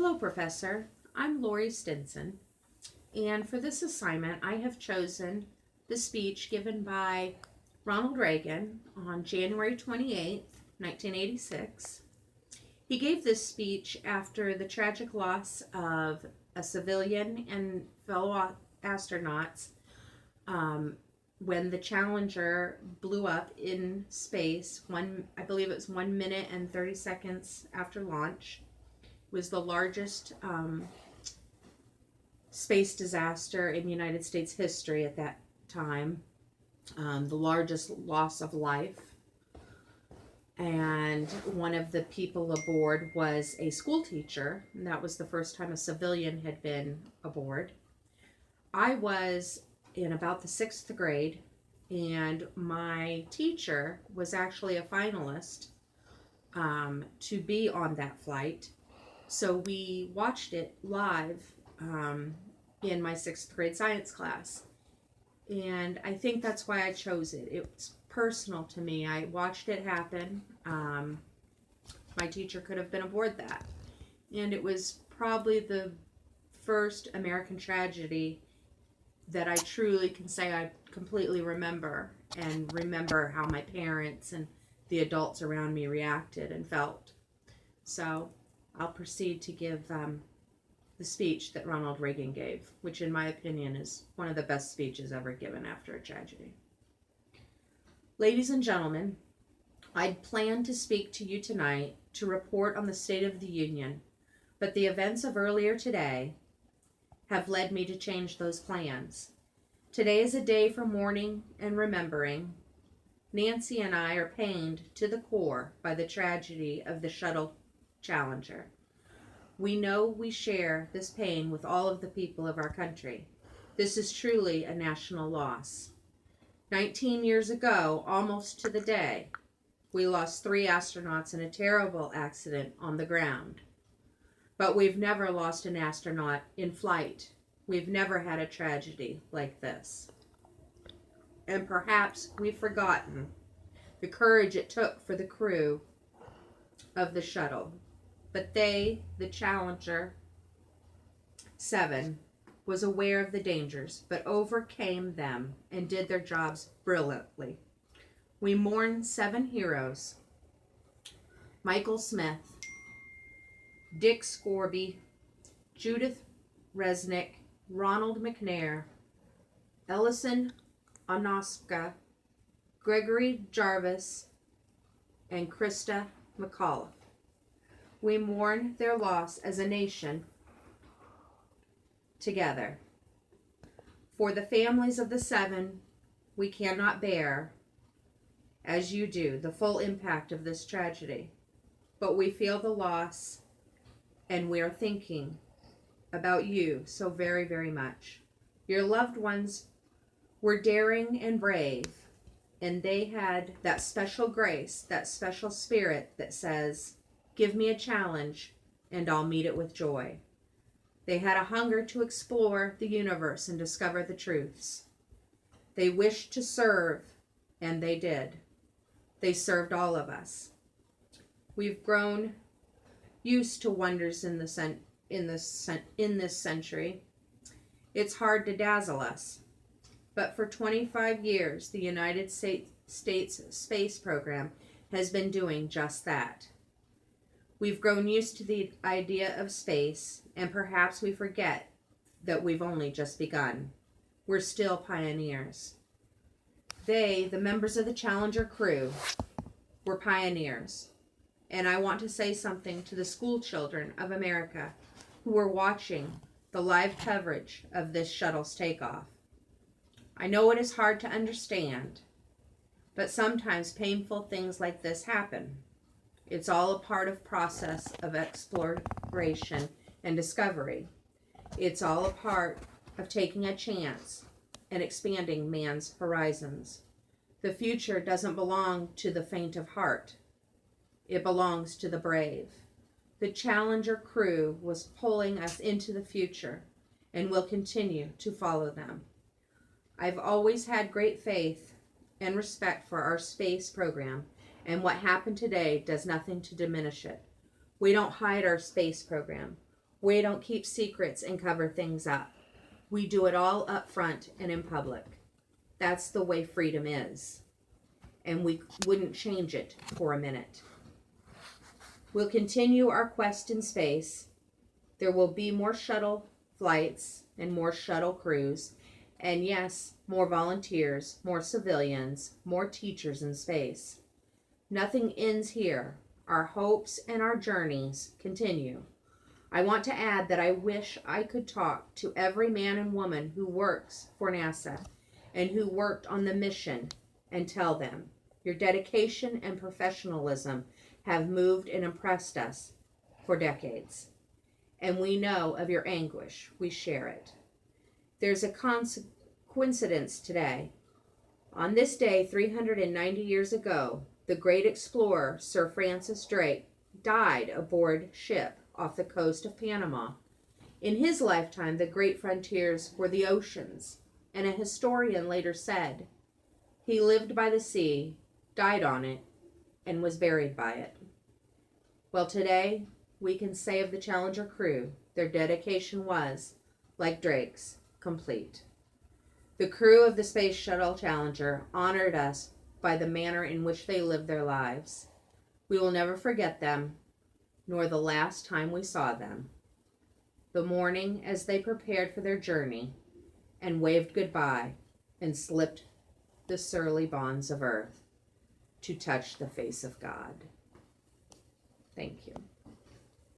Hello, Professor. I'm Lori Stinson, and for this assignment, I have chosen the speech given by Ronald Reagan on January 28th, 1986. He gave this speech after the tragic loss of a civilian and fellow astronauts when the Challenger blew up in space. I believe it was 1 minute and 30 seconds after launch. It was the largest space disaster in United States history at that time, the largest loss of life. And one of the people aboard was a school teacher, and that was the first time a civilian had been aboard. I was in about the 6th grade, and my teacher was actually a finalist to be on that flight. So we watched it live in my 6th grade science class. And I think that's why I chose it. It's personal to me. I watched it happen. My teacher could have been aboard that. And it was probably the first American tragedy that I truly can say I completely remember, and remember how my parents and the adults around me reacted and felt. So I'll proceed to give the speech that Ronald Reagan gave, which in my opinion is one of the best speeches ever given after a tragedy. Ladies and gentlemen, I'd planned to speak to you tonight to report on the State of the Union, but the events of earlier today have led me to change those plans. Today is a day for mourning and remembering. Nancy and I are pained to the core by the tragedy of the shuttle Challenger. We know we share this pain with all of the people of our country. This is truly a national loss. 19 years ago, almost to the day, we lost 3 astronauts in a terrible accident on the ground. But we've never lost an astronaut in flight. We've never had a tragedy like this. And perhaps we've forgotten the courage it took for the crew of the shuttle. But they, the Challenger 7, was aware of the dangers, but overcame them and did their jobs brilliantly. We mourn 7 heroes: Michael Smith, Dick Scorby, Judith Resnick, Ronald McNair, Ellison Onoska, Gregory Jarvis, and Krista McAuliffe. We mourn their loss as a nation together. For the families of the 7, we cannot bear, as you do, the full impact of this tragedy. But we feel the loss, and we are thinking about you so very, very much. Your loved ones were daring and brave, and they had that special grace, that special spirit that says, "Give me a challenge, and I'll meet it with joy." They had a hunger to explore the universe and discover the truths. They wished to serve, and they did. They served all of us. We've grown used to wonders in this century. It's hard to dazzle us. But for 25 years, the United States space program has been doing just that. We've grown used to the idea of space, and perhaps we forget that we've only just begun. We're still pioneers. They, the members of the Challenger crew, were pioneers. And I want to say something to the school children of America who were watching the live coverage of this shuttle's takeoff. I know it is hard to understand, but sometimes painful things like this happen. It's all a part of process of exploration and discovery. It's all a part of taking a chance and expanding man's horizons. The future doesn't belong to the faint of heart. It belongs to the brave. The Challenger crew was pulling us into the future and will continue to follow them. I've always had great faith and respect for our space program, and what happened today does nothing to diminish it. We don't hide our space program. We don't keep secrets and cover things up. We do it all up front and in public. That's the way freedom is. And we wouldn't change it for a minute. We'll continue our quest in space. There will be more shuttle flights and more shuttle crews. And yes, more volunteers, more civilians, more teachers in space. Nothing ends here. Our hopes and our journeys continue. I want to add that I wish I could talk to every man and woman who works for NASA and who worked on the mission and tell them, your dedication and professionalism have moved and impressed us for decades. And we know of your anguish. We share it. There's a coincidence today. On this day, 390 years ago, the great explorer Sir Francis Drake died aboard ship off the coast of Panama. In his lifetime, the great frontiers were the oceans, and a historian later said, he lived by the sea, died on it, and was buried by it. Well, today, we can say of the Challenger crew, their dedication was, like Drake's, complete. The crew of the Space Shuttle Challenger honored us by the manner in which they lived their lives. We will never forget them, nor the last time we saw them. The morning as they prepared for their journey and waved goodbye and slipped the surly bonds of earth to touch the face of God. Thank you.